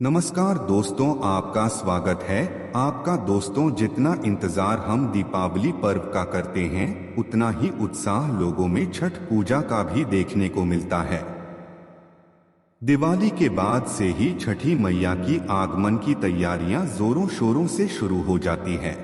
नमस्कार दोस्तों, आपका स्वागत है। आपका दोस्तों, जितना इंतजार हम दीपावली पर्व का करते हैं, उतना ही उत्साह लोगों में छठ पूजा का भी देखने को मिलता है। दिवाली के बाद से ही छठी मैया की आगमन की तैयारियां जोरों शोरों से शुरू हो जाती है।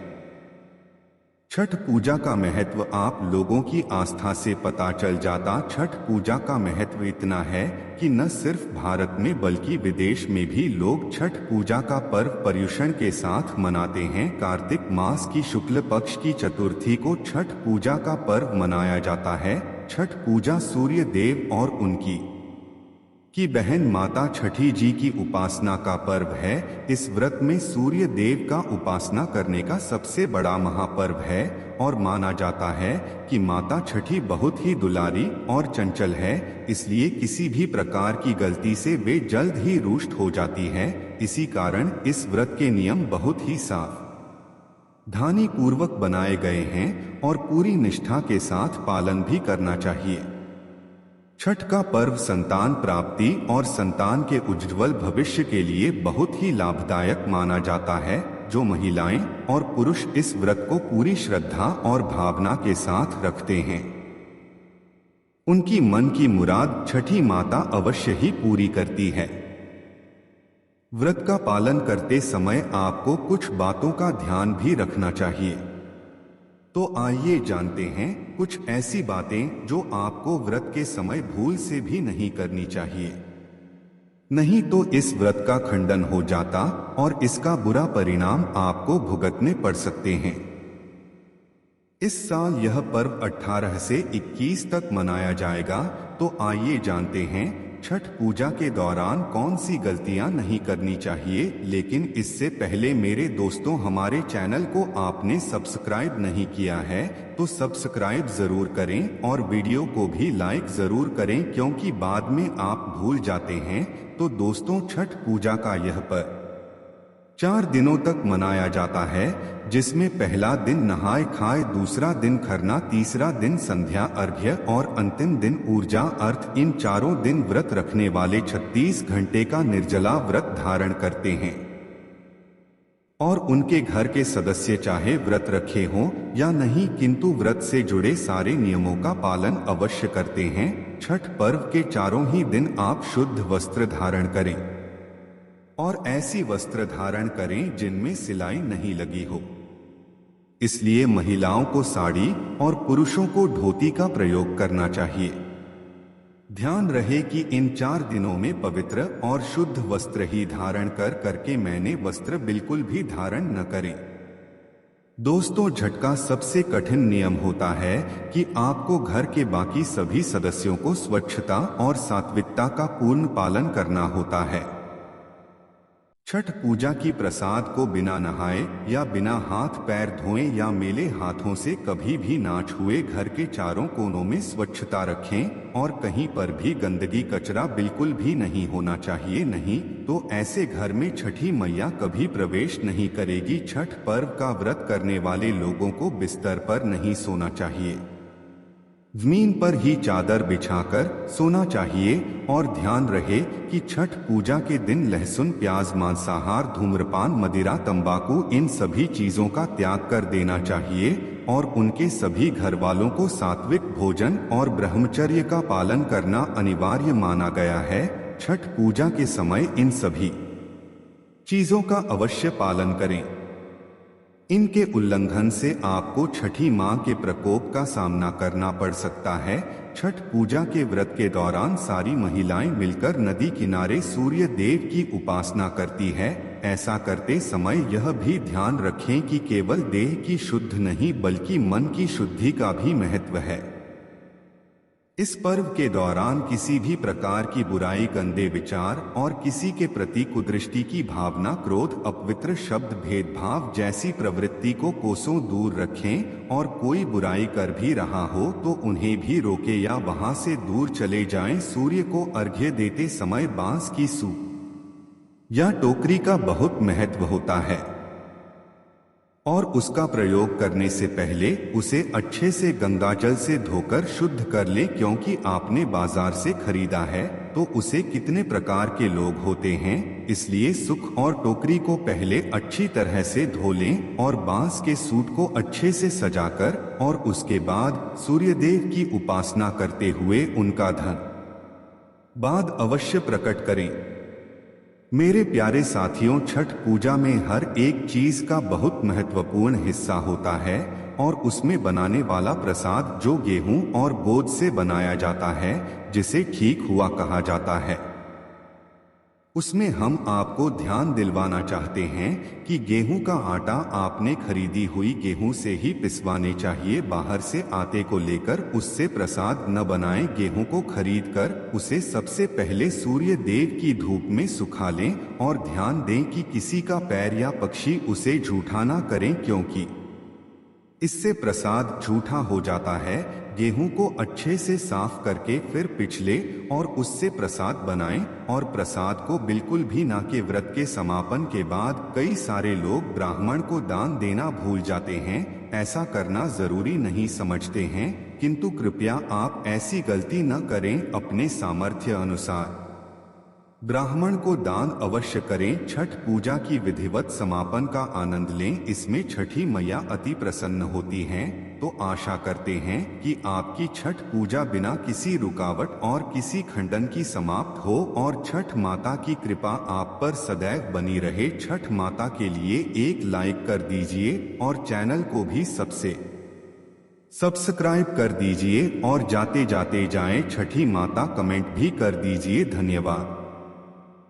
छठ पूजा का महत्व आप लोगों की आस्था से पता चल जाता। छठ पूजा का महत्व इतना है कि न सिर्फ भारत में बल्कि विदेश में भी लोग छठ पूजा का पर्व पर्युषण के साथ मनाते हैं। कार्तिक मास की शुक्ल पक्ष की चतुर्थी को छठ पूजा का पर्व मनाया जाता है। छठ पूजा सूर्य देव और उनकी बहन माता छठी जी की उपासना का पर्व है। इस व्रत में सूर्य देव का उपासना करने का सबसे बड़ा महापर्व है और माना जाता है कि माता छठी बहुत ही दुलारी और चंचल है, इसलिए किसी भी प्रकार की गलती से वे जल्द ही रुष्ट हो जाती है। इसी कारण इस व्रत के नियम बहुत ही सावधानी पूर्वक बनाए गए हैं और पूरी निष्ठा के साथ पालन भी करना चाहिए। छठ का पर्व संतान प्राप्ति और संतान के उज्ज्वल भविष्य के लिए बहुत ही लाभदायक माना जाता है। जो महिलाएं और पुरुष इस व्रत को पूरी श्रद्धा और भावना के साथ रखते हैं, उनकी मन की मुराद छठी माता अवश्य ही पूरी करती है। व्रत का पालन करते समय आपको कुछ बातों का ध्यान भी रखना चाहिए। तो आइए जानते हैं कुछ ऐसी बातें जो आपको व्रत के समय भूल से भी नहीं करनी चाहिए, नहीं तो इस व्रत का खंडन हो जाता और इसका बुरा परिणाम आपको भुगतने पड़ सकते हैं। इस साल यह पर्व 18 से 21 तक मनाया जाएगा। तो आइए जानते हैं छठ पूजा के दौरान कौन सी गलतियां नहीं करनी चाहिए। लेकिन इससे पहले मेरे दोस्तों, हमारे चैनल को आपने सब्सक्राइब नहीं किया है तो सब्सक्राइब जरूर करें और वीडियो को भी लाइक जरूर करें, क्योंकि बाद में आप भूल जाते हैं। तो दोस्तों, छठ पूजा का यह पर्व 4 दिनों तक मनाया जाता है, जिसमें पहला दिन नहाय खाए, दूसरा दिन खरना, तीसरा दिन संध्या अर्घ्य और अंतिम दिन ऊर्जा अर्थ। इन चारों दिन व्रत रखने वाले 36 घंटे का निर्जला व्रत धारण करते हैं और उनके घर के सदस्य चाहे व्रत रखे हों या नहीं, किंतु व्रत से जुड़े सारे नियमों का पालन अवश्य करते हैं। छठ पर्व के चारों ही दिन आप शुद्ध वस्त्र धारण करें और ऐसी वस्त्र धारण करें जिनमें सिलाई नहीं लगी हो। इसलिए महिलाओं को साड़ी और पुरुषों को धोती का प्रयोग करना चाहिए। ध्यान रहे कि इन 4 दिनों में पवित्र और शुद्ध वस्त्र ही धारण करके मैंने वस्त्र बिल्कुल भी धारण न करें। दोस्तों, छठ का सबसे कठिन नियम होता है कि आपको घर के बाकी सभी सदस्यों को स्वच्छता और सात्विकता का पूर्ण पालन करना होता है। छठ पूजा की प्रसाद को बिना नहाए या बिना हाथ पैर धोए या मेले हाथों से कभी भी ना छुए घर के चारों कोनों में स्वच्छता रखें और कहीं पर भी गंदगी कचरा बिल्कुल भी नहीं होना चाहिए, नहीं तो ऐसे घर में छठी मैया कभी प्रवेश नहीं करेगी। छठ पर्व का व्रत करने वाले लोगों को बिस्तर पर नहीं सोना चाहिए, जमीन पर ही चादर बिछाकर सोना चाहिए। और ध्यान रहे कि छठ पूजा के दिन लहसुन, प्याज, मांसाहार, धूम्रपान, मदिरा, तंबाकू इन सभी चीजों का त्याग कर देना चाहिए और उनके सभी घर वालों को सात्विक भोजन और ब्रह्मचर्य का पालन करना अनिवार्य माना गया है। छठ पूजा के समय इन सभी चीजों का अवश्य पालन करें। इनके उल्लंघन से आपको छठी मां के प्रकोप का सामना करना पड़ सकता है। छठ पूजा के व्रत के दौरान सारी महिलाएं मिलकर नदी किनारे सूर्य देव की उपासना करती है। ऐसा करते समय यह भी ध्यान रखें कि केवल देह की शुद्ध नहीं बल्कि मन की शुद्धि का भी महत्व है। इस पर्व के दौरान किसी भी प्रकार की बुराई, गंदे विचार और किसी के प्रति कुदृष्टि की भावना, क्रोध, अपवित्र शब्द, भेदभाव जैसी प्रवृत्ति को कोसों दूर रखें और कोई बुराई कर भी रहा हो तो उन्हें भी रोके या वहां से दूर चले जाएं। सूर्य को अर्घ्य देते समय बांस की सूप या टोकरी का बहुत महत्व होता है। और उसका प्रयोग करने से पहले उसे अच्छे से गंगाजल से धोकर शुद्ध कर ले, क्योंकि आपने बाजार से खरीदा है तो उसे कितने प्रकार के लोग होते हैं, इसलिए सुख और टोकरी को पहले अच्छी तरह से धो लें और बांस के सूट को अच्छे से सजाकर और उसके बाद सूर्यदेव की उपासना करते हुए उनका धन्यवाद अवश्य प्रकट करें। मेरे प्यारे साथियों, छठ पूजा में हर एक चीज का बहुत महत्वपूर्ण हिस्सा होता है और उसमें बनाने वाला प्रसाद जो गेहूं और बोझ से बनाया जाता है, जिसे ठीक हुआ कहा जाता है, उसमें हम आपको ध्यान दिलवाना चाहते हैं कि गेहूं का आटा आपने खरीदी हुई गेहूं से ही पिसवाने चाहिए। बाहर से आटे को लेकर उससे प्रसाद न बनाएं। गेहूं को खरीदकर उसे सबसे पहले सूर्य देव की धूप में सुखा लें और ध्यान दें कि किसी का पैर या पक्षी उसे झूठा ना करें, क्योंकि इससे प्रसाद झूठा हो जाता है। गेहूं को अच्छे से साफ करके फिर पिछले और उससे प्रसाद बनाएं और प्रसाद को बिल्कुल भी ना के व्रत के समापन के बाद कई सारे लोग ब्राह्मण को दान देना भूल जाते हैं। ऐसा करना जरूरी नहीं समझते हैं, किंतु कृपया आप ऐसी गलती न करें। अपने सामर्थ्य अनुसार ब्राह्मण को दान अवश्य करें। छठ पूजा की विधिवत समापन का आनंद लें। इसमें छठी मैया अति प्रसन्न होती हैं, तो आशा करते हैं कि आपकी छठ पूजा बिना किसी रुकावट और किसी खंडन की समाप्त हो और छठ माता की कृपा आप पर सदैव बनी रहे। छठ माता के लिए एक लाइक कर दीजिए और चैनल को भी सब्सक्राइब कर दीजिए और जाते जाते जाएं छठी माता कमेंट भी कर दीजिए। धन्यवाद।